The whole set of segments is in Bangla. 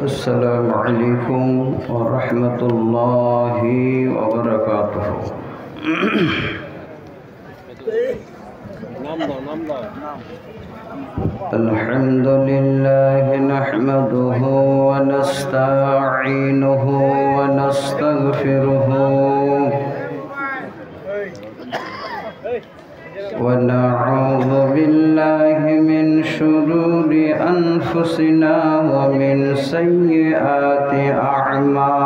Assalamualaikum warahmatullahi wabarakatuh. Alhamdulillah nahmaduhu wa nasta'inuhu wa nastaghfiruhu wa na'udzu billahi min shururi anfusina wa min sayyiati a'malina.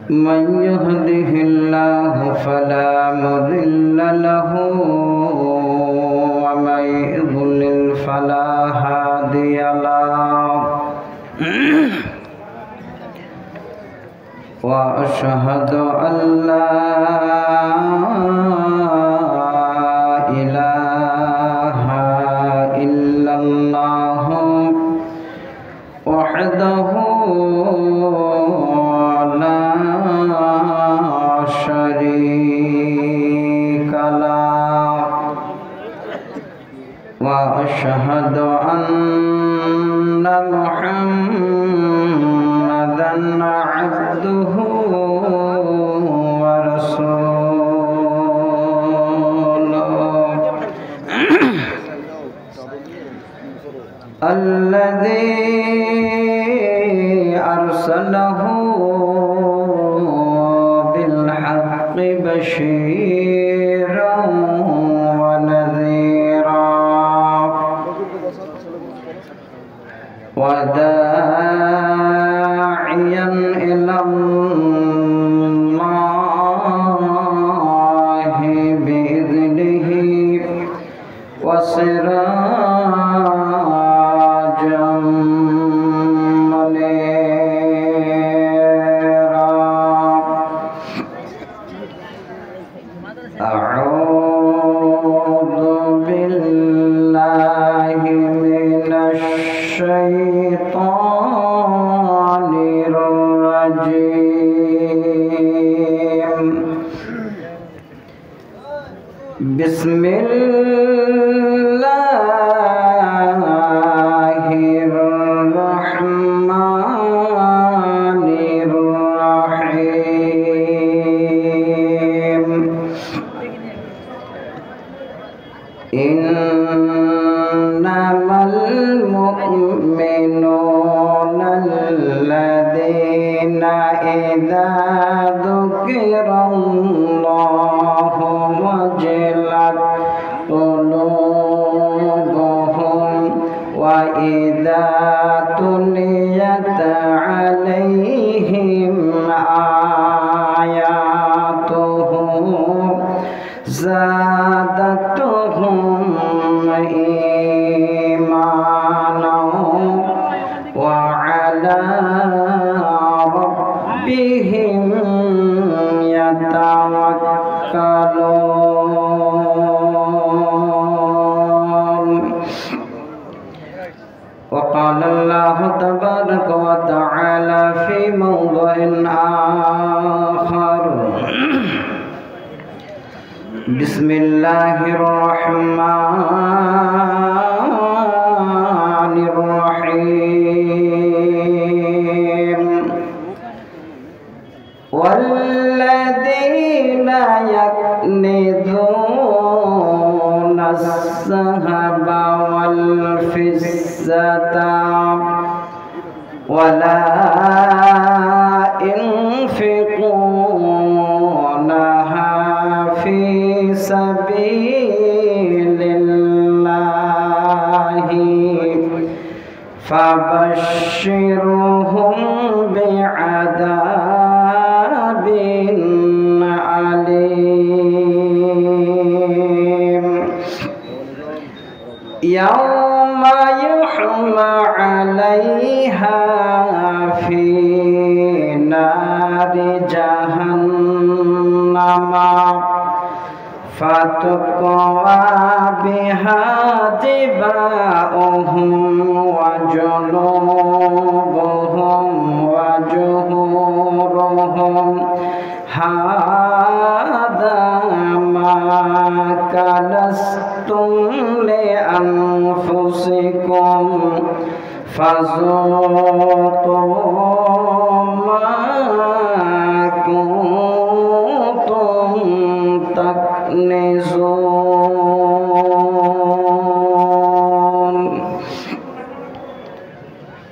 Man yahdihillahu fala mudilla lahu wa man yudlil fala hadiya lahu. Wa asyhadu an la ilaha illallah wahdahu la syarika lahu wa asyhadu anna Muhammadan abduhu wa rasuluh alladzi arsalahu bil haqqi basyiran wa nadhiran wa da'iyan ila Allahi bi'idhnihi wa sirajan munira. A'udzu billahi minasy syaitonir rajim. Bismillahirrahmanirrahim. Innamal mu'minuna alladzina idza dzukirallahu wajilat qulubuhum wa idza tuliyat 'alaihim ayatuhu zadatuhum imanan wa 'ala rabbihim yatawakkalun. Wa qala Allahu tabaraka wa ta'ala fi mawdhi'in akhar. Bismillahirrahmanirrahim. Walladzina yaknizuna as-sahaba wal fizzata wala yunfiqunaha fi sabilillahi fabashshirhum bi'adabin alim. Yawma yuhma 'alayha fi nari jahannama fatuqwa biha jiba'uhum wa جنوبهم وجهورهم هذا ما كنزتم لأنفسكم فذوقوا ما كنتم تكنزون.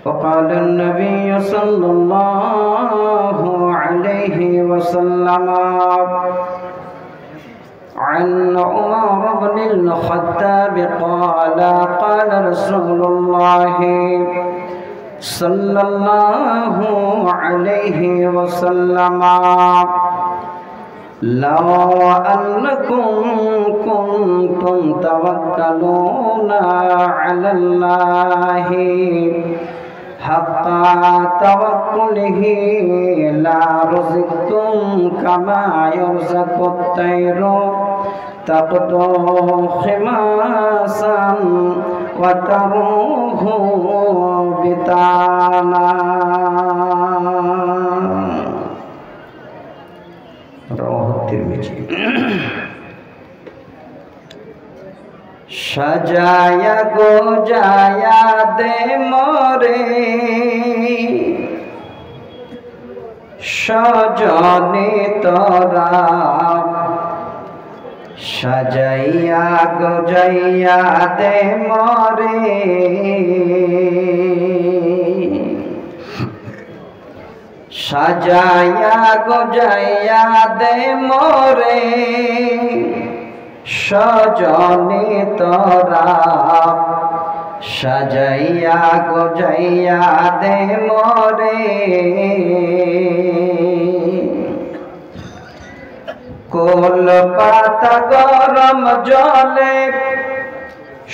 وقال النبي صلى الله عليه وسلم عن عمر بن الخطاب قال قال رسول الله صلى الله عليه وسلم لو أنكم كنتم توكلون على الله حق توكله لرزقتم كما يرزق الطير تغدو خماسا وتروح بطانا. رواه الترمذي. সাজায়া গোজায়া দে মোরে সজনে তোরা, সাজাইয়া গোজাইয়া দে মোরে সাজাইয়া গোজাইয়া দে মোরে সজনে তোরা, সাজাইয়া গোজাইয়া দে মোরে কোল পাতা গরম জলে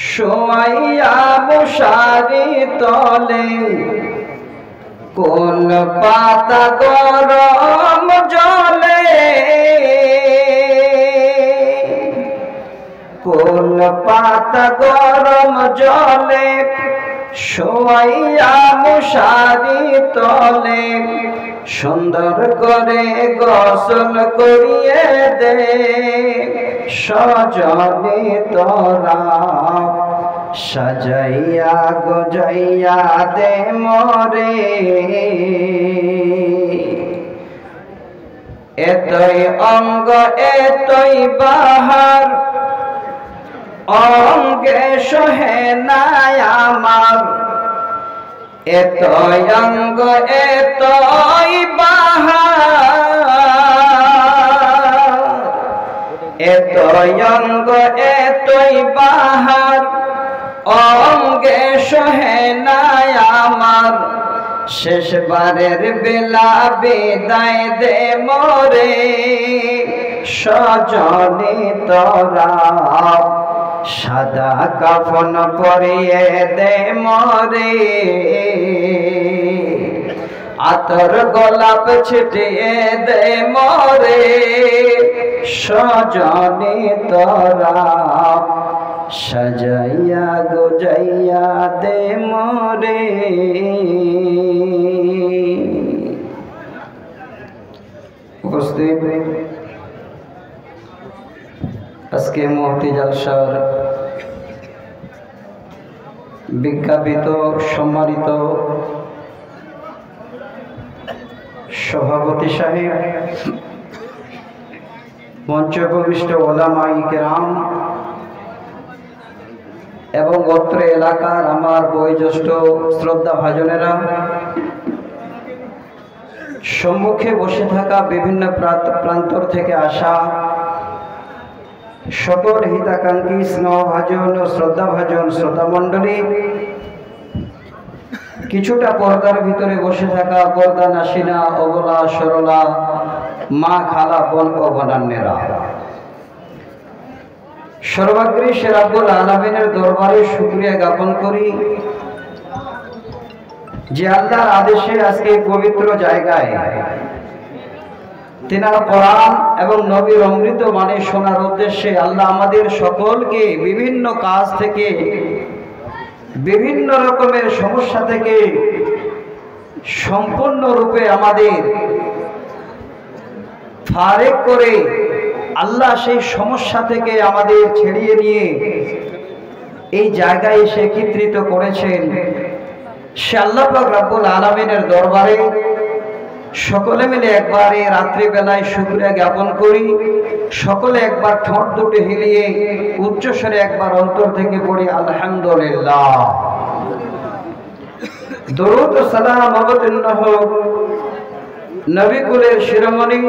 শোয়াইয়া মশারি তলে, কোল পাতা গরম জলে কোল পাতা গরম জলে শোয়াইয়া মশারি তলে, সুন্দর করে গোসল করিয়ে দে সজনে তোরা, সাজাইয়া গোজাইয়া দে মোরে এতই অঙ্গ এতই বাহার অঙ্গে সহে নাই আমার, এতই অঙ্গ এতই বাহার, এতই অঙ্গ এতই বাহার অঙ্গে সহে নাই আমার, শেষবারের বেলা বিদায় দে মোরে সজনে তোরা, সাদা কাফন পরিয়ে দে মোরে আতর গোলাপ ছিটিয়ে দে মোরে সজনে তোরা, সাজাইয়া গোজাইয়া দে মোরে। উপস্থিত আজকে মুফতি জালসার বিজ্ঞাপিত সম্মানিত সভাপতি সাহেব, মঞ্চপ্রবিষ্ট ওলামায়ে কেরাম এবং অত্র এলাকার আমার বয়োজ্যেষ্ঠ শ্রদ্ধা ভাজনেরা, সম্মুখে বসে থাকা বিভিন্ন প্রান্তর থেকে আসা সকল হিতাকাঙ্ক্ষী স্নেহভাজন ও শ্রদ্ধাভাজন শ্রোতা মণ্ডলী, কিছুটা পর্দার ভিতরে বসে থাকা পর্দা নাসিনা অবলা সরলা মা খালা বোন ও বোনান্নেরা, সর্বাগ্রে সে রাব্বুল আলামিনের দরবারে শুকরিয়া জ্ঞাপন করি যে আল্লাহর আদেশে আজকে পবিত্র জায়গায় তিনার কোরআন এবং নবীর অমৃত বাণী শোনার উদ্দেশ্যে আল্লাহ আমাদের সকলকে বিভিন্ন কাজ থেকে বিভিন্ন রকমের সমস্যা থেকে সম্পূর্ণরূপে আমাদের ফারেক করে আল্লাহ সেই সমস্যা থেকে আমাদের ছেড়িয়ে নিয়ে এই জায়গায় এসে একত্রিত করেছেন। সে আল্লাহ পাক রব্বুল আলামিনের দরবারে সকলে মিলে একবার এই রাত্রিবেলায় শুকরিয়া জ্ঞাপন করি। সকলে একবার ঠোঁট দুটো হিলিয়ে উচ্চস্বরে একবার অন্তর থেকে পড়ি আলহামদুলিল্লাহ। দরুদ ও সালাম অবতীর্ণ হোক নবী কুলের শিরোমণি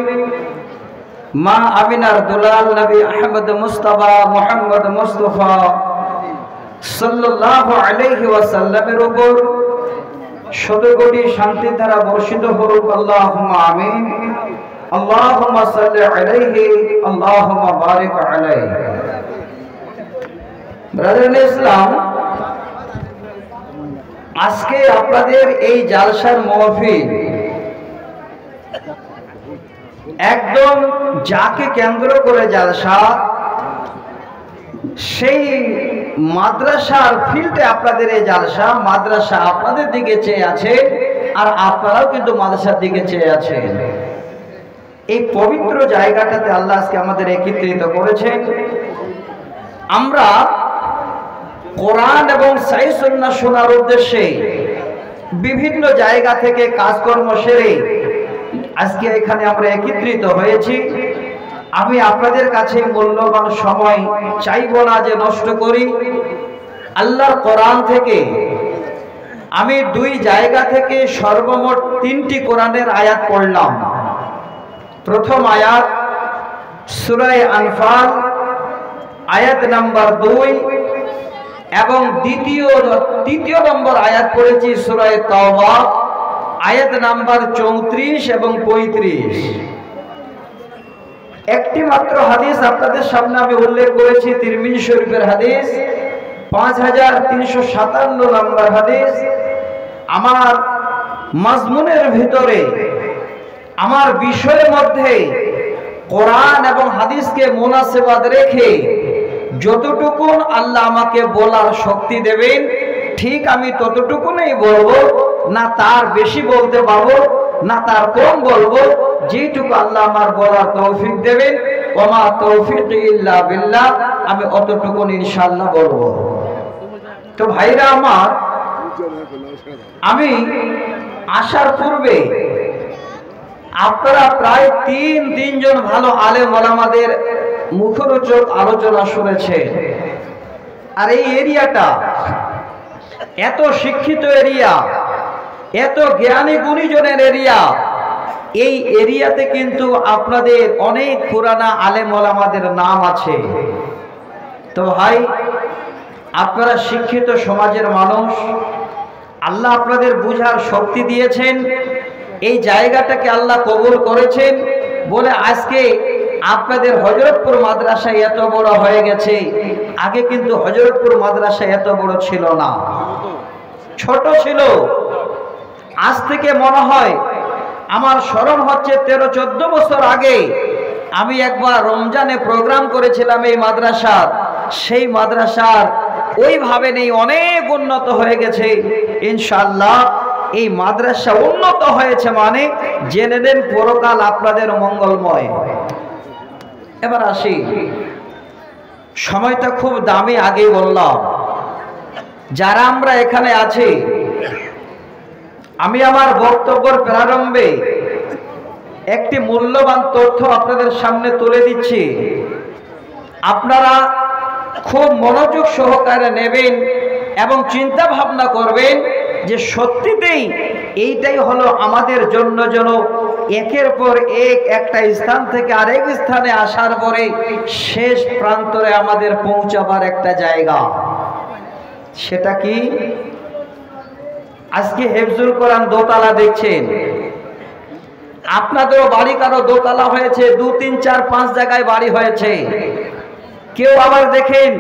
মা আমিনার দুলাল নবী আহমদ মুস্তাফা মুহাম্মদ মুস্তাফা সাল্লাল্লাহু আলাইহি ওয়াসাল্লামের উপর শতকোটি শান্তি ধারা বর্ষিত হোক। আল্লাহুম্মা আমিন। আল্লাহুম্মা সাল্লি আলাইহি আল্লাহুম্মা বারিক আলাইহি। ব্রাদার ইসলাম, আজকে আপনাদের এই জালসার মাহফিল একদম যাকে কেন্দ্র করে জালসা, সেই মাদ্রাসার ফিল্ডে আপনাদের এই জালসা। মাদ্রাসা আপনাদের দিকে চেয়ে আছে আর আপনারাও কিন্তু মাদ্রাসার দিকে চেয়ে আছেন। এই পবিত্র জায়গাটাতে আল্লাহ আজকে আমাদের একত্রিত করেছেন। আমরা কোরআন এবং সহিহ সুন্নাহ শোনার উদ্দেশ্যে বিভিন্ন জায়গা থেকে কাজকর্ম সেরে আজকে এখানে আমরা একত্রিত হয়েছি। আমি আপনাদের কাছে মূল্যবান সময় চাইব না যে নষ্ট করি। আল্লাহর কোরআন থেকে আমি দুই জায়গা থেকে সর্বমোট 3টি কোরআনের আয়াত পড়লাম। প্রথম আয়াত সূরা আনফাল আয়াত নাম্বার 2 এবং তৃতীয় নম্বর আয়াত পড়েছি সূরা তাওবা আয়াত নাম্বার 34 এবং 35। একটি মাত্র হাদিস আপনাদের সামনে আমি উল্লেখ করেছি, তিরমিজি শরীফের হাদিস 5357 নম্বর হাদিস। আমার মাজমুনের ভিতরে, আমার বিষয়ের মধ্যে কোরআন এবং হাদিসকে মুনাসেবাত রেখে যতটুকু আল্লাহ আমাকে বলার শক্তি দেবেন ঠিক আমি ততটুকুনই বলবো, না তার বেশি বলতে পারবো না তার কম বলবো। যেটুকু আল্লাহ আমার বলার তৌফিক দেবেন, ওমা তৌফিক ইল্লা বিল্লাহ, আমি অতটুকু ইনশাআল্লাহ বলবো। তো ভাইরা আমার, আমি আসার পূর্বে আপনারা প্রায় তিনজন ভালো আলেম ওলামাদের মুখরোচক আলোচনা শুনেছেন। আর এই এরিয়াটা এত শিক্ষিত এরিয়া, এত জ্ঞানী গুণীজনের এরিয়া। এই এরিয়াতে কিন্তু আপনাদের অনেক পুরানা আলেম ওলামাদের নাম আছে। তো ভাই, আপনারা শিক্ষিত সমাজের মানুষ, আল্লাহ আপনাদের বুঝার শক্তি দিয়েছেন। এই জায়গাটাকে আল্লাহ কবুল করেছেন বলে আজকে আপনাদের হযরতপুর মাদ্রাসা এত বড় হয়ে গেছে। আগে কিন্তু হযরতপুর মাদ্রাসা এত বড় ছিল না, ছোট ছিল। আজ থেকে মনে হয়, আমার স্মরণ হচ্ছে 13-14 বছর আগে আমি একবার রমজানে প্রোগ্রাম করেছিলাম এই মাদ্রাসার। সেই মাদ্রাসার ওইভাবে নেই, অনেক উন্নত হয়ে গেছে ইনশাআল্লাহ। এই মাদ্রাসা উন্নত হয়েছে মানে জেনে নেন পরকাল আপনাদের মঙ্গলময়। এবার আসি, সময়টা খুব দামি, আগেই বললাম। যারা আমরা এখানে আছি, আমি আমার বক্তব্যের প্রারম্ভে একটি মূল্যবান তথ্য আপনাদের সামনে তুলে দিচ্ছি। আপনারা খুব মনোযোগ সহকারে নেবেন এবং চিন্তা ভাবনা করবেন যে সত্যিতেই এইটাই হলো আমাদের জন্য যেন একের পর এক একটা স্থান থেকে আরেক স্থানে আসার পরে শেষ প্রান্তরে আমাদের পৌঁছাবার একটা জায়গা। সেটা কি? আজকে হেফজুল কোরআন দোতলা দেখছেন। আপনাদেরও বাড়ি কারো দোতলা হয়েছে, 2, 3, 4, 5 জায়গায় বাড়ি হয়েছে। কেউ আবার দেখেন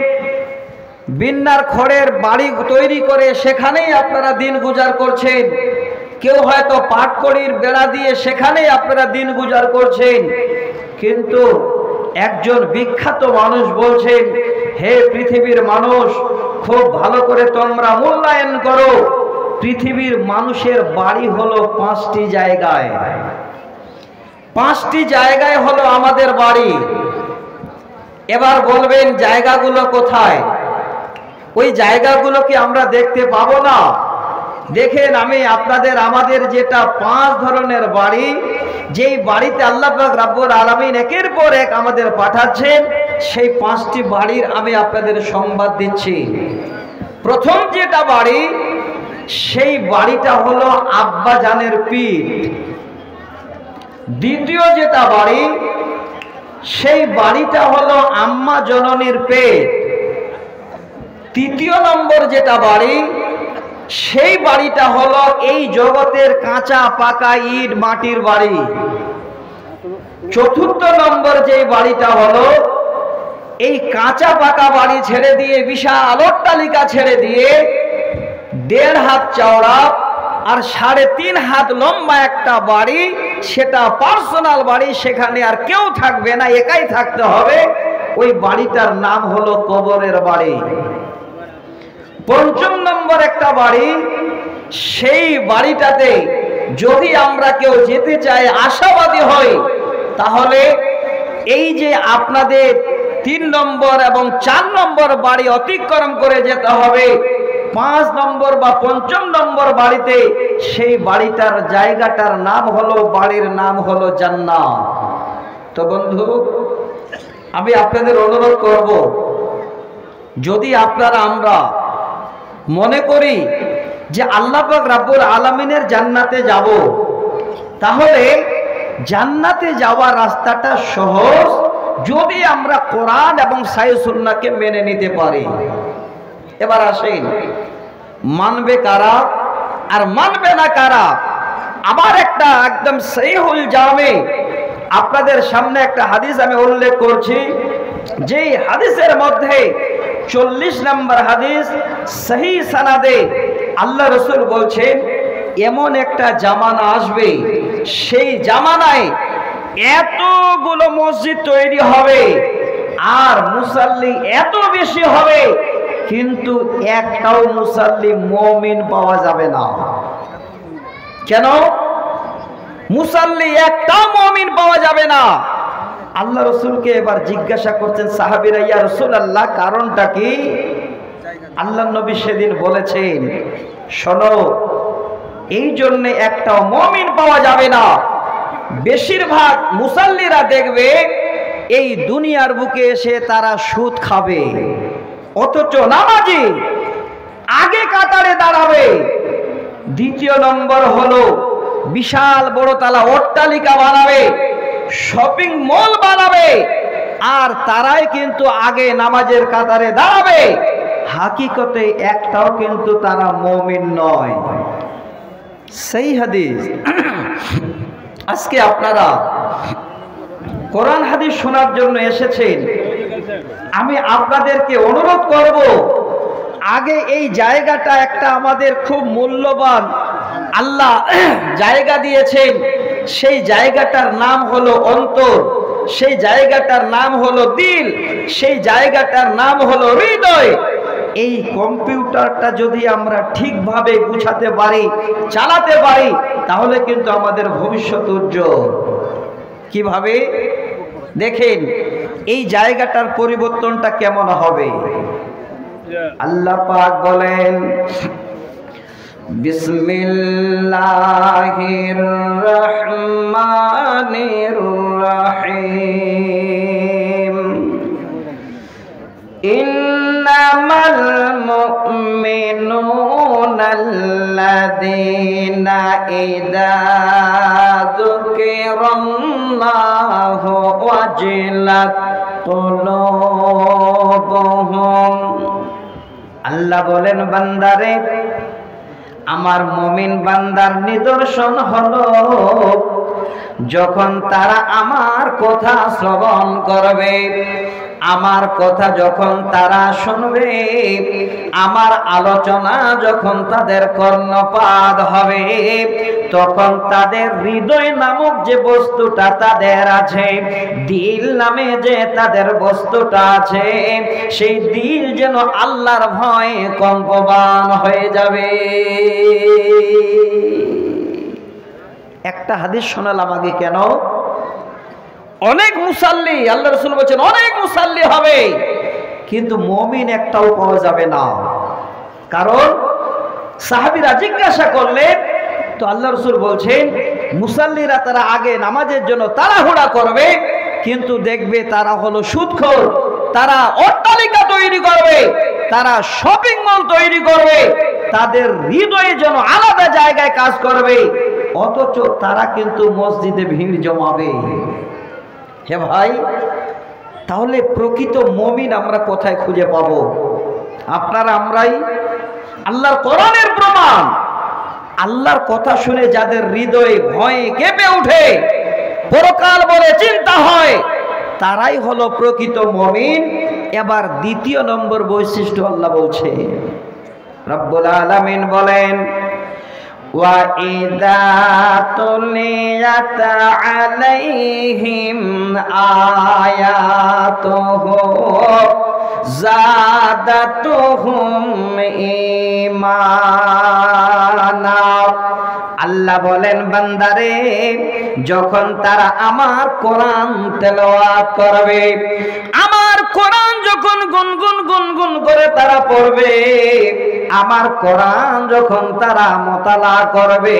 বিন্নার খড়ের বাড়ি তৈরি করে সেখানেই আপনারা দিন গুজার করছেন। কেউ হয়তো পাটকড়ির বেড়া দিয়ে সেখানেই আপনারা দিন গুজার করছেন। কিন্তু একজন বিখ্যাত মানুষ বলছেন, হে পৃথিবীর মানুষ, খুব ভালো করে তোমরা মূল্যায়ন করো। পৃথিবীর মানুষের বাড়ি হলো 5টি জায়গায়, 5টি জায়গায় হলো আমাদের বাড়ি। এবার বলবেন জায়গাগুলো কোথায়? ওই জায়গাগুলো কি আমরা দেখতে পাবো না? দেখেন, আমি আপনাদের আমাদের যেটা 5 ধরনের বাড়ি, যেই বাড়িতে আল্লাহ পাক রব্বুল আলামিন একের পর এক আমাদের পাঠাচ্ছেন, সেই 5টি বাড়ির আমি আপনাদের সংবাদ দিচ্ছি। প্রথম যেটা বাড়ি, সেই বাড়িটা হলো আব্বা জানের পিঠ। দ্বিতীয় যেটা বাড়ি, সেই বাড়িটা হলো আম্মা জননীর পেট। তৃতীয় নম্বর যেটা বাড়ি, সেই বাড়িটা হলো এই জগতের কাঁচা পাকা ইট মাটির বাড়ি। চতুর্থ নম্বর যে বাড়িটা হলো এই কাঁচা পাকা বাড়ি ছেড়ে দিয়ে, বিশাল অট্টালিকা ছেড়ে দিয়ে 1.5 হাত চওড়া আর 3.5 হাত লম্বা একটা বাড়ি, সেটা পার্সোনাল বাড়ি, সেখানে আর কেউ থাকবে না, একাই থাকতে হবে। ওই বাড়িটার নাম হলো কবরের বাড়ি। পঞ্চম নম্বর একটা বাড়ি, সেই বাড়িটাতে যদি আমরা কেউ যেতে চাই, আশাবাদী হই, তাহলে এই যে আপনাদের 3 নম্বর এবং 4 নম্বর বাড়ি অতিক্রম করে যেতে হবে 5 নম্বর বা 5ম নম্বর বাড়িতে। সেই বাড়িটার জায়গাটার নাম হলো, বাড়ির নাম হলো জান্নাত। তো বন্ধু, আমি আপনাদের অনুরোধ করব, যদি আপনারা আমরা মনে করি যে আল্লাহ পাক রব্বুল আলামিনের জান্নাতে যাব, তাহলে জান্নাতে যাওয়ার রাস্তাটা সহজ, যদি আমরা কোরআন এবং সহিহ সুন্নাহকে মেনে নিতে পারি। এবার আসেন, মানবে কারা আর মানবে না কারা? আবার একটা একদম সহিহুল জামে আপনাদের সামনে একটা হাদিস আমি উল্লেখ করছি, যেই হাদিসের মধ্যে 40 নম্বর হাদিস, সহি সানাদে আল্লাহ রাসূল বলছেন, এমন একটা জামানা আসবে, সেই জামানায় এতগুলো মসজিদ তৈরি হবে আর মুসাল্লি এত বেশি হবে, কিন্তু একটাও মুসাল্লি মুমিন পাওয়া যাবে না। কেন? মুসাল্লি একটাও মুমিন পাওয়া যাবে না। আল্লাহ রাসূলকে এবার জিজ্ঞাসা করছেন সাহাবীরা, ইয়া রাসূলুল্লাহ, কারণটা কি? আল্লাহ নবী সেদিন বলেছেন, শোনো, এই জন্য একটাও মুমিন পাওয়া যাবে না। বেশিরভাগ মুসাল্লিরা দেখবে এই দুনিয়ার বুকে এসে তারা সুদ খাবে, অথচ নামাজি আগে কাতারে দাঁড়াবে। দ্বিতীয় নম্বর হলো বিশাল বড় তালা অট্টালিকা বানাবে, শপিং মল বানাবে, আর তারাই কিন্তু আগে নামাজের কাতারে দাঁড়াবে। হাকিকতে একটাও কিন্তু তারা মুমিন নয়। সেই হাদিস। আজকে আপনারা কোরআন হাদিস শোনার জন্য এসেছেন, আমি আপনাদেরকে অনুরোধ করব, আগে এই জায়গাটা একটা আমাদের খুব মূল্যবান আল্লাহ জায়গা দিয়েছেন। সেই জায়গাটার নাম হলো অন্তর, সেই জায়গাটার নাম হলো দিল, সেই জায়গাটার নাম হলো হৃদয়। এই কম্পিউটারটা যদি আমরা ঠিকভাবে গুছাতে পারি, চালাতে পারি, তাহলে কিন্তু আমাদের ভবিষ্যৎ উজ্জ্বল। কিভাবে? দেখেন এই জায়গাটার পরিবর্তনটা কেমন হবে। আল্লাহ পাক বলেন, বিসমিল্লাহির রহমানির রহিম, ইন্নামাল মুমিনুনা আল্লাযীনা ইযা যুকিরাল্লাহু ওয়াজিলাত কুলুবুহুম। আল্লাহ বলেন, বান্দারে, আমার মুমিন বান্দার নিদর্শন হলো যখন তারা আমার কথা শ্রবণ করবে, আমার কথা যখন তারা শুনবে, আমার আলোচনা যখন তাদের কর্ণপাত হবে, তখন তাদের হৃদয় নামক যে বস্তুটা তাদের আছে, দিল নামে যে তাদের বস্তুটা আছে, সেই দিল যেন আল্লাহর ভয়ে কম্পমান হয়ে যাবে। একটা হাদিস শোনালাম আগে, কেন? অনেক মুসাল্লি, আল্লাহ রাসূল বলেছেন অনেক মুসাল্লি হবে, কিন্তু মুমিন একটাও পাওয়া যাবে না। কারণ সাহাবীরা জিজ্ঞাসা করলেন, তো আল্লাহ রাসূল বলছেন মুসাল্লিরা তারা আগে নামাজের জন্য তাড়াহুড়া করবে, কিন্তু দেখবে তারা হলো সুদখোর, তারা অট্টালিকা তৈরি করবে, তারা শপিং মল তৈরি করবে, তাদের হৃদয়ে যেন আলাদা জায়গায় কাজ করবে, অথচ তারা কিন্তু মসজিদে ভিড় জমাবে। হে ভাই, তাহলে প্রকৃত মুমিন আমরা কোথায় খুঁজে পাবো? আপনারা আমরাই। আল্লাহর কোরআনের প্রমাণ, আল্লাহর কথা শুনে যাদের হৃদয়ে ভয়ে কেঁপে ওঠে, পরকাল বলে চিন্তা হয়, তারাই হলো প্রকৃত মুমিন। এবার দ্বিতীয় নম্বর বৈশিষ্ট্য আল্লাহ বলছে, রব্বুল আলামিন বলেন, وَإِذَا تُلِيَتْ عَلَيْهِمْ آيَاتُهُ زَادَتْهُمْ ঈমানা। আল্লাহ বলেন, বান্দারে, যখন তারা আমার কোরআন তেলাওয়াত করবে, আমার কোরআন যখন গুনগুন গুনগুন করে তারা পড়বে, আমার কোরআন যখন তারা মোতালা করবে,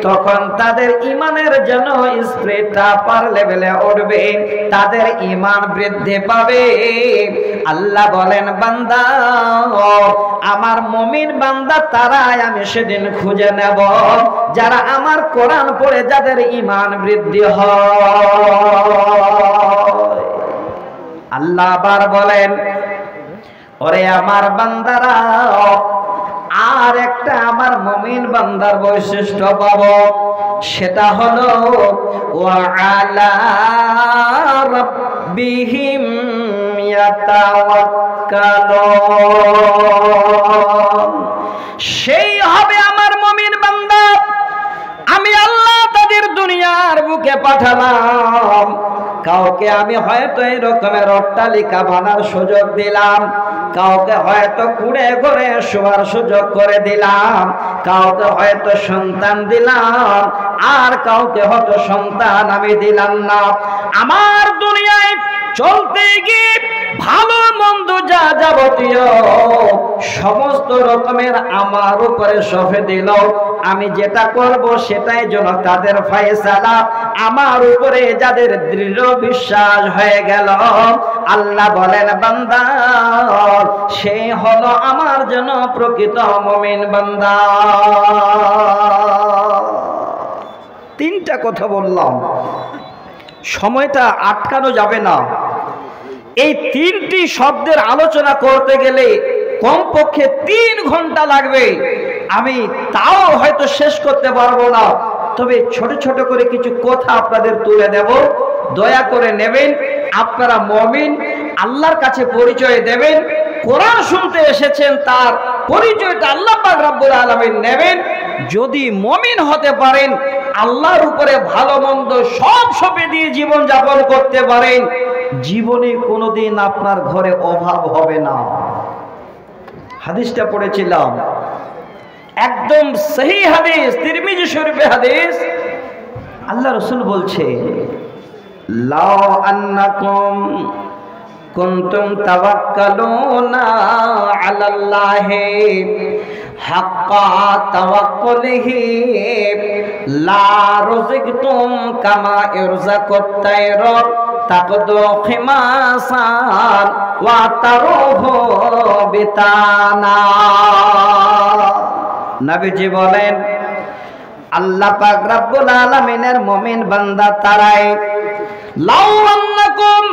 তখন তাদের ঈমানের যেন স্পিরিটটা পার লেভেলে উঠবে, তাদের ঈমান বৃদ্ধি পাবে। আল্লাহ বলেন, বান্দা, আমার মুমিন বান্দা তারাই আমি সেদিন খুঁজে নেব, যারা আমার কোরআন পড়ে যাদের ঈমান বৃদ্ধি হয়। আল্লাহ আবার বলেন, ওরে আমার বান্দারা, আর একটা আমার মুমিন বান্দার বৈশিষ্ট্য পাবো, সেটা হলো ওয়ালা রাব্বিহিম ইয়াতাওয়াক্কালুন। সেই হবে আমার মুমিন বান্দা, আমি আল্লাহ তাদের দুনিয়ার বুকে পাঠালাম। কাউকে আমি হয়তো এই রকমের অট্টালিকা বানার সুযোগ দিলাম, কাউকে হয়তো কুড়ে ঘরে শোয়ার সুযোগ করে দিলাম, কাউকে হয়তো সন্তান দিলাম, আর কাউকে হয়তো সন্তান আমি দিলাম না। আমার দুনিয়ায় চলতে গিয়ে ভালো মন্দ যা যাবতীয় সমস্ত রকমের আমার উপরে সঁপে দিল, আমি যেটা করব সেটাই যেন তাদের ফয়সালা। আমার উপরে যাদের দৃঢ় বিশ্বাস হয়ে গেল, আল্লাহ বলেন, বান্দা, সে হলো আমার যেন প্রকৃত মুমিন বান্দা। তিনটা কথা বললাম, সময়টা আটকানো যাবে না। এই তিনটি শব্দের আলোচনা করতে গেলে কমপক্ষে 3 ঘন্টা লাগবে, আমি তাও হয়তো শেষ করতে পারবো না। তবে ছোট ছোট করে কিছু কথা আপনাদের তুলে দেব, দয়া করে নেবেন। আপনারা মুমিন, আল্লাহর কাছে পরিচয় দেবেন, কোরআন শুনতে এসেছেন, তার পরিচয়টা আল্লাহ পাক রব্বুল আলামিন নেবেন। যদি মুমিন হতে পারেন, আল্লাহর উপরে ভালো মন্দ সব সঁপে দিয়ে জীবন যাপন করতে পারেন, জীবনে কোনোদিন আপনার ঘরে অভাব হবে না। হাদিসটা পড়েছিলাম, একদম সহি হাদিস, তিরমিজি শরীফে হাদিস। আল্লাহ রাসূল বলছে, লাউ আন্নাকুম কুনতুম তাওয়াক্কালুনা আলাল্লাহি হাক্কা তাওয়াক্কুলিহি লা রুযিকতুম কামা ইরযাকুত তায়র তাকদু খিমাসান ওয়া তারুহু বিতানা। নবীজি বলেন, আল্লাহ পাক রব্বুল আলামিনের মুমিন বান্দা তারাই, লাউ আন্নাকুম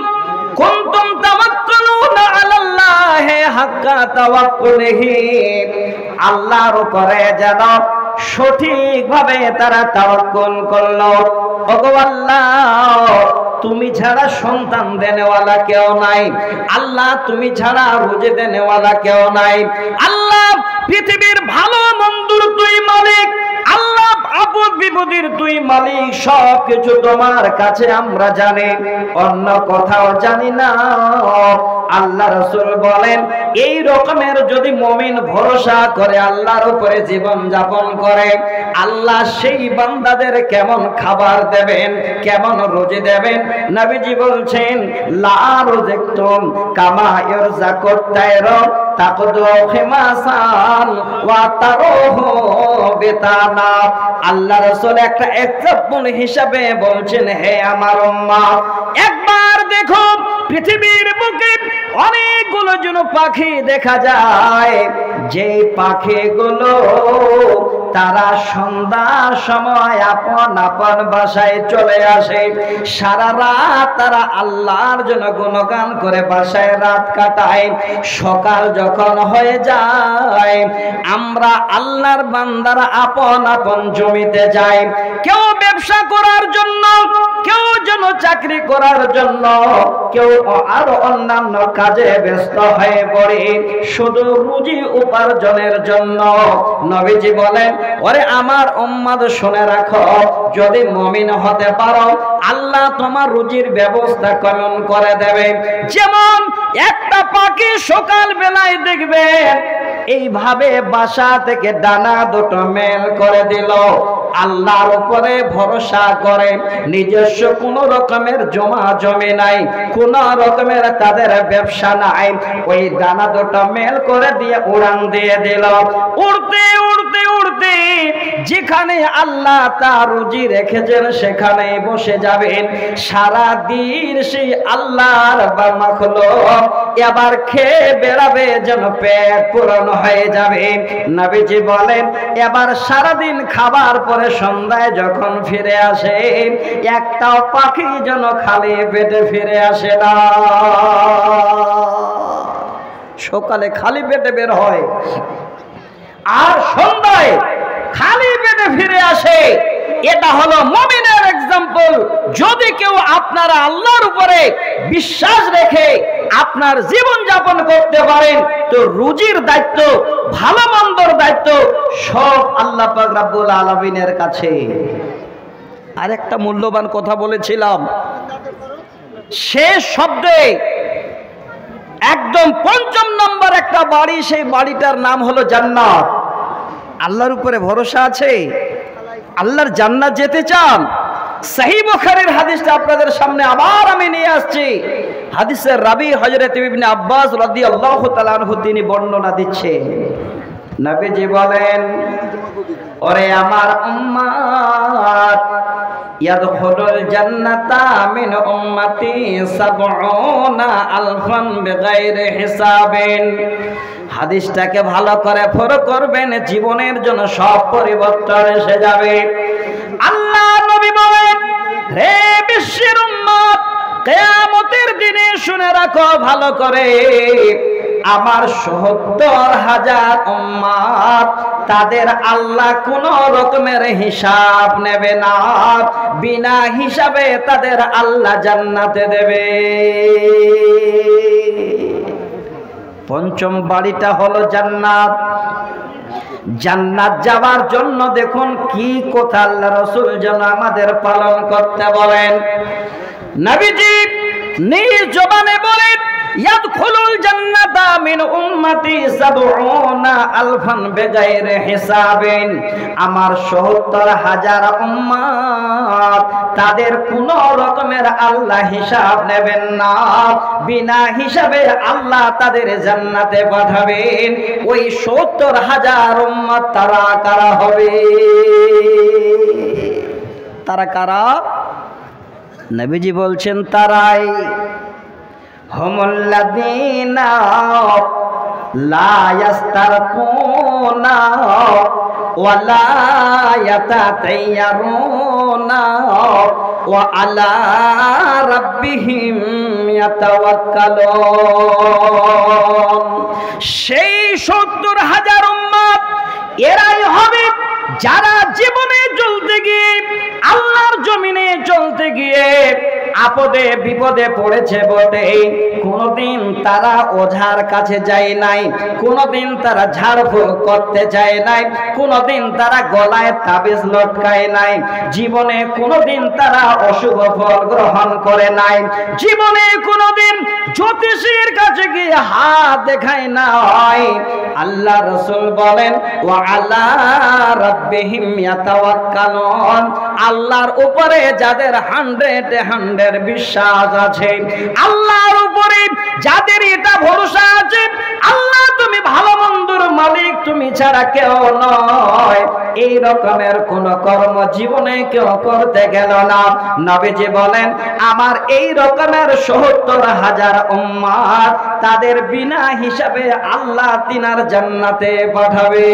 কুনতুম তাওয়াক্কালুনা আলাল্লাহি হাক্কা তাওয়াক্কুলিহি, আল্লাহর উপরে যেন সঠিকভাবে তারা তাওয়াক্কুল করলো। ওগো আল্লাহ, তুমি ছাড়া সন্তান দেনেওয়ালা কেউ নাই, আল্লাহ তুমি ছাড়া রুজি দেনেওয়ালা কেউ নাই। আল্লাহ পৃথিবীর ভালো মন্দর তুই মালিক, আল্লাহ আপদ বিপদের তুই মালিক, সব কিছু তোমার কাছে আমরা জানি, অন্য কোথাও জানি না। আল্লাহ রাসূল বলেন এই রকমের যদি মুমিন ভরসা করে আল্লাহর উপরে জীবন যাপন করে, আল্লাহ সেই বান্দাদের কেমন খাবার দেবেন, কেমন রুজি দেবেন। নবীজি বলছেন লা রুজিকতুম কামা ইয়ারযাকুত তায়র তাকদু খিমাসান ওয়া তারুহু বিতানা। আল্লাহ রাসূল একটা এক্সাম্পল হিসাবে বলছেন, হে আমার উম্মাহ, একবার দেখো পৃথিবীর বুকে অনেকগুলো যেন পাখি দেখা যায়, যে পাখিগুলো তারা সন্ধ্যার সময় আপন আপন বাসায় চলে আসে, সারা রাত তারা আল্লাহর জন্য গুণগান করে বাসায় রাত কাটায়। সকাল যখন হয়ে যায় আমরা আল্লাহর বান্দারা আপন আপন জমিতে যাই, কেউ ব্যবসা করার জন্য, কেউ যেন চাকরি করার জন্য, কেউ আরো অন্যান্য কাজে ব্যস্ত হয়ে পড়ে শুধু রুজি উপার্জনের জন্য। নবীজি বলেন ওরে আমার উম্মত শুনে রাখো, যদি মুমিন হতে পারো আল্লাহ তোমার রুজির ব্যবস্থা কেমন করে দেবে। যেমন একটা পাখি সকাল বেলায় দেখবেন এইভাবে বাসা থেকে ডানা দুটো মেল করে দিল, আল্লাহর উপরে ভরসা করে, নিজস্ব কোন রকমের জমা জমি নাই, কোন রকমের তাদের ব্যবসা নাই, ওই ডানা দুটো মেল করে দিয়ে উড়ান দিয়ে দিল। উড়তে উড়তে উড়তে যেখানে আল্লাহ তার রুজি রেখেছেন সেখানে বসে যাবেন। সারা দিন সেই আল্লাহর মাখলুক এবার খেয়ে বেড়াবে, যেন পেট পূরণ হয়ে যাবে। নবীজি বলেন এবার সারাদিন খাবার পরে সন্ধ্যায় যখন ফিরে আসে একটাও পাখি যেন খালি পেটে ফিরে আসে না। সকালে খালি পেটে বের হয় আর সন্ধ্যায় খালি পেটে ফিরে আসে। এটা হলো মুমিনের এক্সাম্পল। যদি কেউ আপনারা আল্লাহর উপরে বিশ্বাস রেখে আপনার জীবন যাপন করতে পারেন তো রুজির দায়িত্ব, ভালো মন্দর দায়িত্ব সব আল্লাহ পাক রব্বুল আলামিনের কাছে। আরেকটা মূল্যবান কথা বলেছিলাম, শেষ শব্দে একদম ৫ম নম্বর একটা বাড়ি, সেই বাড়িটার নাম হলো জান্নাত। আল্লাহর উপরে ভরসা আছে, আল্লাহর জান্নাত যেতে চান? সহিহ বুখারীর হাদিসটা আপনাদের সামনে আবার আমি নিয়ে আসছি। হাদিসের রাবী হযরত ইবনে আব্বাস রাদিয়াল্লাহু তাআলা আনহু তিনি বর্ণনা দিচ্ছেন। নবীজি বলেন ওরে আমার উম্মত, ইয়াদখুলুল জান্নাতা মিন উম্মতি ৭০,০০০ বিগাইরি হিসাবিন। হাদিসটাকে ভালো করে ফলো করবেন, জীবনের জন্য সব পরিবর্তন এসে যাবে। আল্লাহ নবী বলেন হে বিশ্বের উম্মত, কিয়ামতের দিনে শুনে রাখো ভালো করে, আমার ৭০,০০০ উম্মত তাদের আল্লাহ কোন রকমের হিসাব নেবে না, বিনা হিসাবে তাদের আল্লাহ জান্নাতে দেবে। পঞ্চম বাড়িটা হলো জান্নাত। জান্নাত যাওয়ার জন্য দেখুন কি কথা আল্লাহ রাসূল যেন আমাদের পালন করতে বলেন। নবীজি নিজ জবানে বলেন ইয়াদখুলুল জান্নাতা মিন উম্মতি ৭০,০০০ বিগাইরি হিসাবিন। আমার ৭০,০০০ উম্মত তাদের কোন রকমের আল্লাহ হিসাব নেবেন না, বিনা হিসাবে আল্লাহ তাদের জান্নাতে পাঠাবেন। ওই ৭০,০০০ উম্মত তারা কারা হবে? তারা কারা? নবীজি বলছেন তারাই হুমুল্লাযীনা লা ইস্তারকুনা ওয়া লা ইয়াতাতায়্যারুনা ওয়া আলা রাব্বিহিম ইয়াতাওয়াক্কালুন। সেই ৭০,০০০ উম্মত এরাই হবে যারা জীবনে চলতে গিয়ে, আল্লাহর জমিনে চলতে গিয়ে আপদে বিপদে পড়েছে বটে, কোনদিন তারা ওঝার কাছে যায় নাই, কোনদিন তারা ঝাড়ফুঁক করতে যায় নাই, কোনদিন তারা গলায় তাবিজ লটকায় নাই, জীবনে কোনদিন তারা অশুভ ফল গ্রহণ করে নাই, জীবনে কোনদিন জ্যোতিষীর কাছে গিয়ে হাত দেখায় না হয়। আল্লাহ রাসূল বলেন ওয়া আলা রাব্বিহিম ইয়াতাওয়াক্কালুন, আল্লাহর উপরে যাদের 100 বিশ্বাস আছে, আল্লাহর উপরে যাদের এটা ভরসা আছে, আল্লাহ তুমি ভালো মন্দর মালিক, তুমি ছাড়া কেউ নয়, এই রকমের কোন কর্ম জীবনে কেউ করতে গেল না। নবীজি বলেন আমার এই রকমের ৭০,০০০ উম্মত, তাদের বিনা হিসাবে আল্লাহ তিনার জান্নাতে পাঠাবে।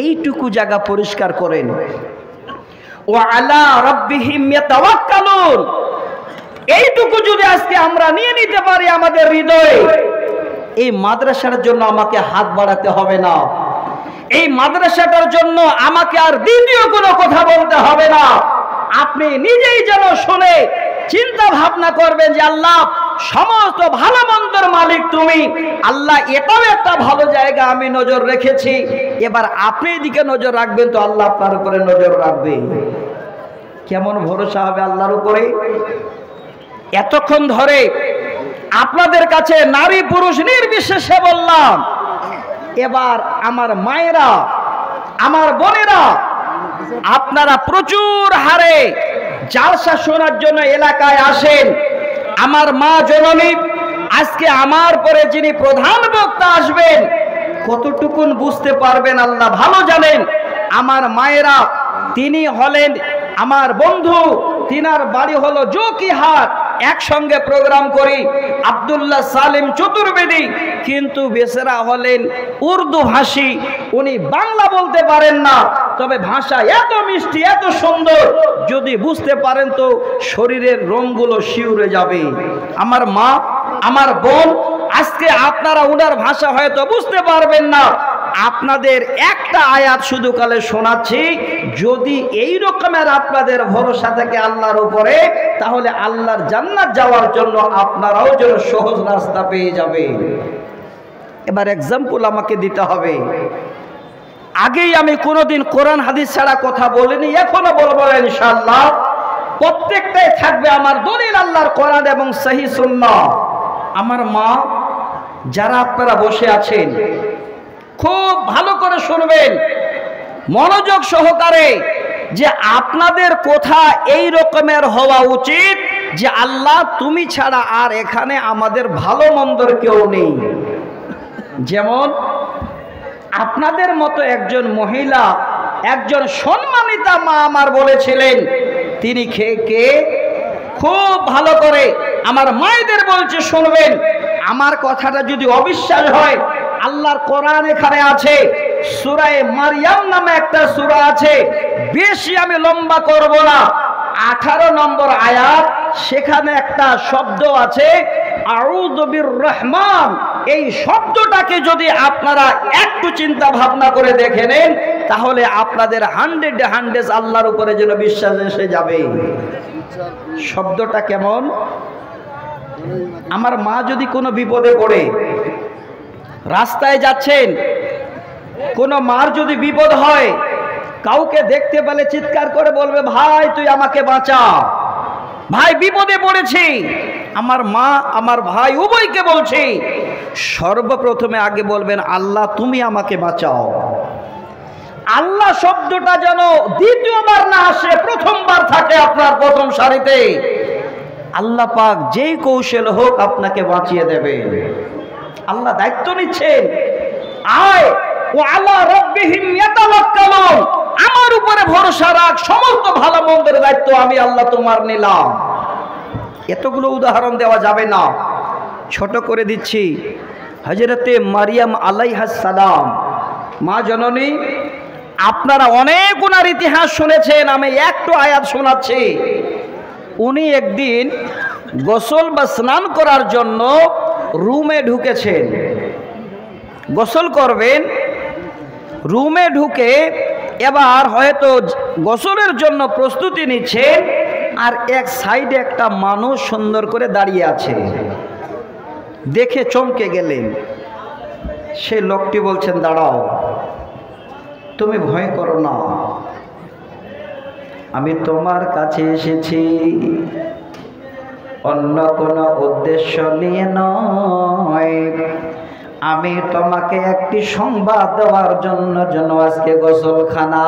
এইটুকু জায়গা পরিষ্কার করেন। ওয়া আলা রাব্বিহিম ইয়াতাওয়াক্কালুন, এইটুকু যদি আজকে আমরা নিয়ে নিতে পারি আমাদের হৃদয়ে, এই মাদ্রাসার জন্য আমাকে হাত বাড়াতে হবে না, এই মাদ্রাসাটার জন্য আমাকে আর দ্বিতীয় কোনো কথা বলতে হবে না। আপনি নিজেই যেন শুনে চিন্তা ভাবনা করবেন যে আল্লাহ সমস্ত ভালো মন্দের মালিক তুমি, আল্লাহ এটাও একটা ভালো জায়গা আমি নজর রেখেছি, এবার আপনি এদিকে নজর রাখবেন তো আল্লাহ আপনার উপরে নজর রাখবে। কেমন ভরসা হবে আল্লাহর উপরে। এতক্ষণ ধরে আপনাদের কাছে নারী পুরুষ নির্বিশেষে বললাম, এবার আমার মায়েরা, আমার বোনেরা, আপনারা প্রচুর হারে জালসা শোনার জন্য এলাকায় আসেন। আমার মা জননী, আজকে আমার পরে যিনি প্রধান বক্তা আসবেন, কতটুকুন বুঝতে পারবেন আল্লাহ ভালো জানেন। আমার মায়েরা, তিনি হলেন আমার বন্ধু, তিনার বাড়ি হলো জকিহাট, একসঙ্গে প্রোগ্রাম করি, আব্দুল্লাহ সালিম চতুর্বেদী, কিন্তু বেচারা হলেন উর্দু ভাষী, উনি বাংলা বলতে পারেন না, তবে ভাষা এত মিষ্টি এত সুন্দর, যদি বুঝতে পারেন তো শরীরের রঙগুলো শিউরে যাবে। আমার মা, আমার বোন, আজকে আপনারা উনার ভাষা হয়তো বুঝতে পারবেন না, আপনাদের একটা আয়াত শুধু কালে শোনাচ্ছি, যদি এই রকমের আপনাদের ভরসা থাকে আল্লাহর উপরে, তাহলে আল্লাহর জান্নাত যাওয়ার জন্য আপনারাও যেন সহজ রাস্তা পেয়ে যাবে। এবার এক্সাম্পল আমাকে দিতে হবে। আগেই আমি কোনোদিন কোরআন হাদিস ছাড়া কথা বলিনি, এখনো বলবো ইনশাআল্লাহ। প্রত্যেকটাই থাকবে আমার দলিল আল্লাহর কোরআন এবং সহিহ সুন্নাহ। আমার মা, যারা আপনারা বসে আছেন, খুব ভালো করে শুনবেন মনোযোগ সহকারে, যে আপনাদের কথা এই রকমের হওয়া উচিত যে আল্লাহ তুমি ছাড়া আর এখানে আমাদের ভালো মন্দর কেউ নেই। যেমন আপনাদের মতো একজন মহিলা, একজন সম্মানিতা মা আমার বলেছিলেন, তিনি কে খুব ভালো করে আমার মায়েদের বলছে শুনবেন। আমার কথাটা যদি অবিশ্বাস হয়, আল্লাহর কোরআন এখানে আছে, সূরা মারইয়াম নামে একটা সূরা আছে, বেশি আমি লম্বা করব না, 18 নম্বর আয়াত, সেখানে একটা শব্দ আছে আউযু বির-রহমান। এই শব্দটাকে যদি আপনারা একটু চিন্তা ভাবনা করে দেখে নেন, তাহলে আপনাদের 100 আল্লাহর উপরে যেন বিশ্বাস এসে যাবে। শব্দটা কেমন? আমার মা যদি কোনো বিপদে পড়ে, রাস্তায় যাচ্ছেন, কোনো মার যদি বিপদ হয়, কাউকে দেখতে পেলে চিৎকার করে বলবে, ভাই তুই আমাকে বাঁচা, ভাই বিপদে পড়েছি। আমার মা, আমার ভাই উভয়কে বলছি, সর্বপ্রথমে আগে বলবেন আল্লাহ তুমি আমাকে বাঁচাও। আল্লাহ শব্দটা যেন দ্বিতীয়বার না আসে, প্রথমবার থাকে আপনার প্রথম সারিতে। আল্লাহ পাক যেই কৌশল হোক আপনাকে বাঁচিয়ে দেবে। আল্লাহ দায়িত্ব নিচ্ছেন, আয় ও আলা রাব্বিহিম ইয়াতাওয়াক্কালুন, আমার উপরে ভরসা রাখ, সমস্ত ভালো মন্দের দায়িত্ব আমি আল্লাহ তোমার নিলাম। এতগুলো উদাহরণ দেওয়া যাবে না, ছোট করে দিচ্ছি। হযরতে মারিয়াম আলাইহাস সালাম, মা জননী, আপনারা অনেক ওনার ইতিহাস শুনেছেন, আমি একটু আয়াত শোনাচ্ছি। উনি একদিন গোসল বা স্নান করার জন্য রুমে ঢুকেছেন, গোসল করবেন। রুমে ঢুকে এবার হয়তো গোসলের জন্য প্রস্তুতি নিচ্ছেন, আর এক সাইডে একটা মানুষ সুন্দর করে দাঁড়িয়ে আছে, দেখে চমকে গেলেন। সে লোকটি বলছেন, দাঁড়াও, তুমি ভয় করো না, আমি তোমার কাছে এসেছি অন্য কোনো উদ্দেশ্য নিয়ে নয়, আমি তোমাকে একটি সংবাদ দেওয়ার জন্য আজকে গোসলখানা।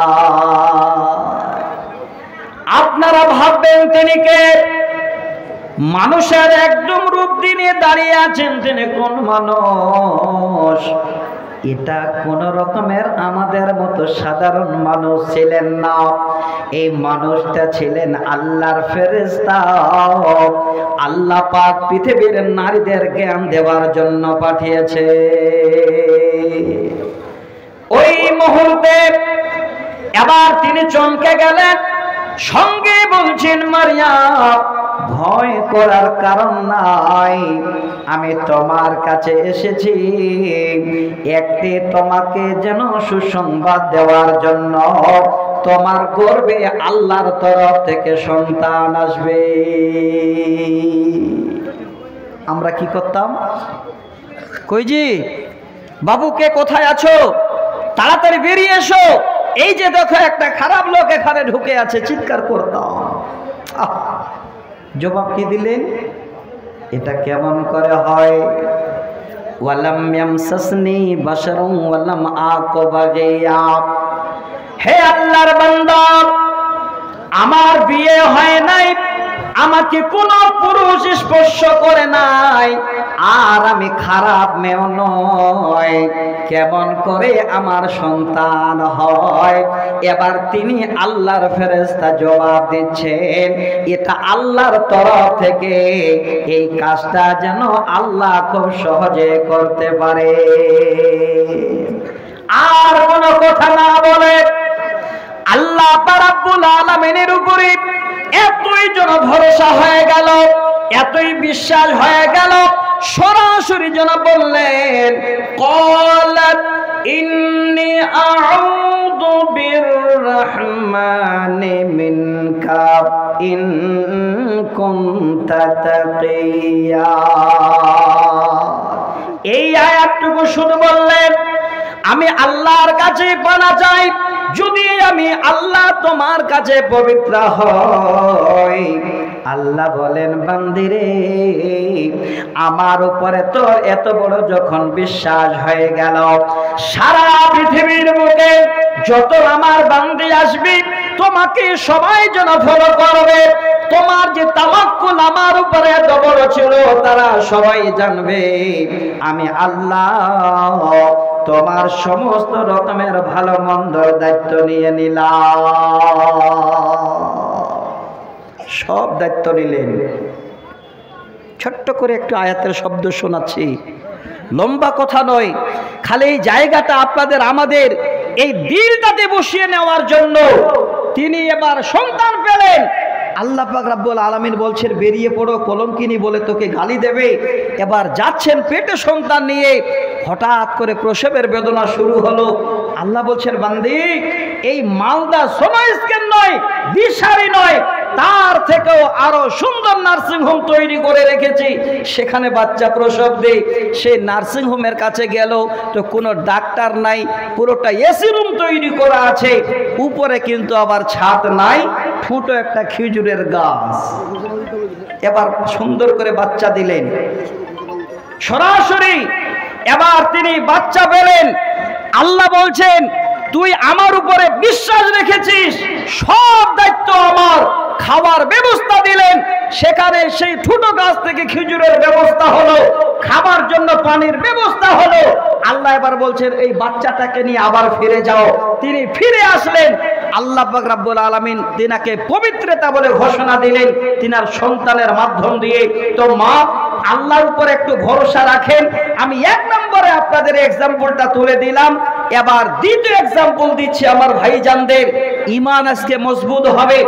আপনারা ভাববেন তিনি কে? মানুষের একদম রূপ দিয়ে দাঁড়িয়ে আছেন, তিনি কোন মানুষ? এটা কোন রকমের আমাদের মতো সাধারণ মানুষ ছিলেন না, এই মানুষটা ছিলেন আল্লাহর ফেরেশতা। আল্লাহ পাক পৃথিবীর নারীদের জ্ঞান দেওয়ার জন্য পাঠিয়েছে। ওই মুহূর্তে এবার তিনি চমকে গেলেন, সঙ্গে বলছেন, মারিয়াম ভয় করার কারণ নাই, আমি তোমার কাছে এসেছি একটি তোমাকে যেন সুসংবাদ দেওয়ার জন্য। তোমার গর্ভে আল্লাহর তরফ থেকে সন্তান আসবে। আমরা কি করতাম? কইজি বাবুকে কোথায় আছো, তাড়াতাড়ি বেরিয়ে এসো, এই যে দেখো একটা খারাপ লোক এখানে ঢুকে আছে, চিৎকার করতাম। জবাব কি দিলেন? এটা কেমন করে হয়? ওয়ালাম ইয়ামসাসনি বাশারুন ওয়ালাম আকু বাগিয়া। হে আল্লাহর বান্দা, আমার বিয়ে হয় নাই, আমাকে কোনো পুরুষ স্পর্শ করে নাই, আর আমি খারাপ মেয়ে নয়, কেমন করে আমার সন্তান হয়? এবার তিনি আল্লাহর ফেরেশতা জবাব দিচ্ছেন, এটা আল্লাহর তরফ থেকে, এই কাজটা যেন আল্লাহ খুব সহজে করতে পারে। আর কোনো কথা না বলে আল্লাহ রাব্বুল আলামিনের উপরে এতই যেন ভরসা হয়ে গেল, এতই বিশ্বাস হয়ে গেল, সরাসরি যেন বললেন, ক্বালাত ইন্নী আউযু বিররহমানি মিনকা ইন কুনতা তাকিয়া। এই আয়াতটুকু শুধু বললেন, আমি আল্লাহর কাছে পানা চাই, যদি আমি আল্লাহ তোমার কাছে পবিত্র হই। আল্লাহ বলেন, বান্দিরে, আমার উপরে তোর এত বড় যখন বিশ্বাস হয়ে গেল, সারা পৃথিবীর বুকে যত আমার বান্দি আসবে, তোমাকে সবাই যেন ফলো করবে। তোমার যে তাওয়াক্কুল আমার উপরে এত বড় ছিল, তারা সবাই জানবে আমি আল্লাহ তোমার সমস্ত রকমের ভালো মন্দর দায়িত্ব নিয়ে নিলাম। সব দায়িত্ব নিলেন। ছোট্ট করে একটু আয়াতের শব্দ শোনাচ্ছি, লম্বা কথা নয়, খালি এই জায়গাটা আপনাদের আমাদের এই দিলটাতে বসিয়ে নেওয়ার জন্য। তিনি এবার সন্তান পেলেন। আল্লাহ পাক রব্বুল আলামিন বলছেন, বেরিয়ে পড়ো, কলঙ্কিনী বলে তোকে গালি দেবে। এবার যাচ্ছেন পেটে সন্তান নিয়ে, হঠাৎ করে প্রসবের বেদনা শুরু হলো। আল্লাহ বলছেন, বান্দি, এই মালদা সোনাইস্কেন নয়, দিশারি নয়, তার থেকেও আরো সুন্দর নার্সিং হোম তৈরি করে রেখেছি, সেখানে বাচ্চা প্রসব দেয়। সে নার্সিং হোমের কাছে গেল তো কোনো ডাক্তার নাই, পুরোটা এসি রুম তৈরি করা আছে, উপরে কিন্তু আবার ছাদ নাই, ছোট একটা খেজুরের গাছ। এবার সুন্দর করে বাচ্চা দিলেন সরাসরি। এবার তিনি বাচ্চা পেলেন। আল্লাহ বলছেন, তুই আমার উপরে বিশ্বাস রেখেছিস, সব দায়িত্ব আমার। খাওয়ার ব্যবস্থা দিলেন, সেখানে সেই ছোট গাছ থেকে খেজুরের ব্যবস্থা হলো, খাবার জন্য পানির ব্যবস্থা হলো। আল্লাহ এবার বলছেন, এই বাচ্চাটাকে নিয়ে আবার ফিরে যাও। তিনি ফিরে আসলেন। আল্লাহ পাক রব্বুল আলামিন তিনাকে পবিত্রতা বলে ঘোষণা দিলেন তিনার সন্তানের মাধ্যম দিয়ে। তো মা, আল্লাহর উপর একটু ভরসা রাখেন। আমি এক নম্বরে আপনাদের এক্সাম্পলটা তুলে দিলাম, এবার দ্বিতীয় এক্সাম্পল দিচ্ছি আমার ভাইজানদের। ঈমান আজকে মজবুত হবে,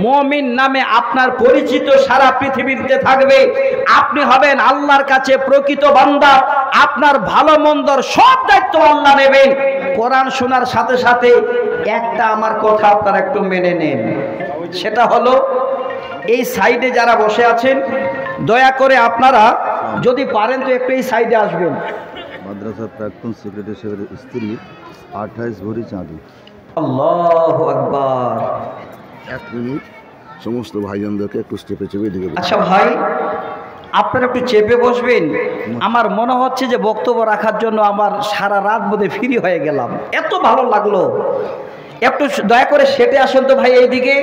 মুমিন নামে আপনার পরিচিত সারা পৃথিবীতে থাকবে। আপনি হবেন আল্লাহর কাছে প্রকৃত বান্দা, আপনার ভালো মন্দর সব দায়িত্ব আল্লাহ নেবেন। কোরআন শোনার সাথে সাথে একটা আমার কথা আপনারা একটু মেনে নেন, সেটা হলো এই সাইডে যারা বসে আছেন দয়া করে আপনারা যদি পারেন তো একটু এই সাইডে আসবেন। মাদ্রাসার প্রাক্তন সেক্রেটারি সাহেবের স্ত্রী 28 ভরি চাঁদি। আল্লাহু আকবার। 1 মিনিট সমস্ত ভাইজানদেরকে একটু স্টেপে চেপে দিকে। আচ্ছা ভাই, আপনারা একটু চেপে বসবেন। আমার মনে হচ্ছে যে বক্তব্য রাখার জন্য আমার সারা রাত বোধহয় ফ্রি হয়ে গেলাম, এত ভালো লাগলো। একটু দয়া করে সেটে আসেন তো ভাই এইদিকে।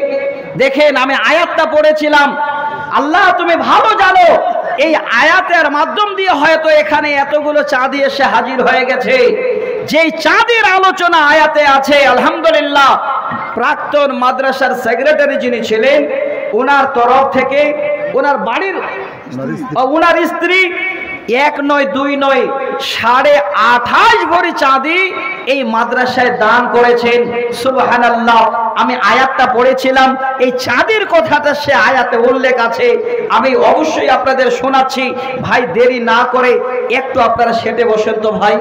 দেখেন আমি আয়াতটা পড়েছিলাম, আল্লাহ তুমি ভালো জানো এই আয়াতের মাধ্যম দিয়ে হয়তো এখানে এতগুলো চাঁদি এসে হাজির হয়ে গেছে। যেই চাঁদের আলোচনা আয়াতে আছে, আলহামদুলিল্লাহ প্রাক্তন মাদ্রাসার সেক্রেটারি যিনি ছিলেন ওনার তরফ থেকে ওনার বাড়ির ওনার স্ত্রী 1 নয় 2 নয় 28.5 ভরি চাঁদি এই মাদ্রাসায় দান করেছেন। সুবহানাল্লাহ। আমি আয়াতটা পড়েছিলাম, এই চাঁদির কথাটা সে আয়াতে উল্লেখ আছে, আমি অবশ্যই আপনাদের শোনাচ্ছি। ভাই দেরি না করে একটু আপনারা সেটে বসেন তো ভাই,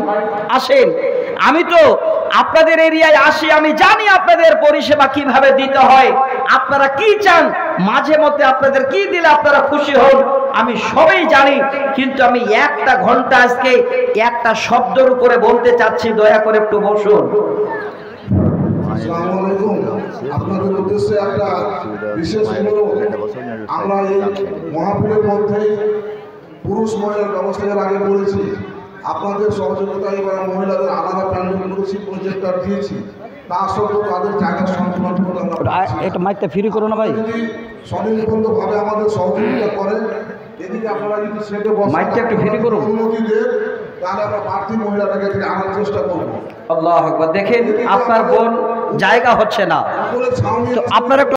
আসেন। আমি তো আপনাদের এরিয়ায় আসি, আমি জানি আপনাদের পরিষেবা কিভাবে দিতে হয়, আপনারা কি চান, মাঝে মধ্যে আপনাদের কি দিলে আপনারা খুশি হন আমি সবই জানি, কিন্তু আমি 1টা ঘন্টা আজকে একটা শব্দের উপরে বলতে চাচ্ছি, দয়া করে একটু বসুন। আসসালামু আলাইকুম। আপনাদের উদ্দেশ্যে একটা বিশেষ অনুরোধ, আমরা এই মহাপুরের মধ্যে পুরুষ মহিলার ব্যবস্থা এর আগে করেছি, আপনাদের সহযোগিতায় এবার মহিলাদের আলাদা প্যান্ডেল করেছি, প্রজেক্টর দিয়েছি, তা সত্ত্বেও তাদের জায়গা সংকুলন করে আমরা এটা মাইকটা ফ্রি করো না ভাই, যদি স্বনির্বন্ধভাবে আমাদের সহযোগিতা করেন, এদিকে আপনারা যদি সেটে বসেন, মাইকটা একটু ফ্রি করুন, অনুমতি দেন, তাহলে আমরা বাড়তি মহিলাটাকে আনার চেষ্টা করবো। আল্লাহু আকবার। দেখেন আপনার বোন জায়গা হচ্ছে না, তো আপনারা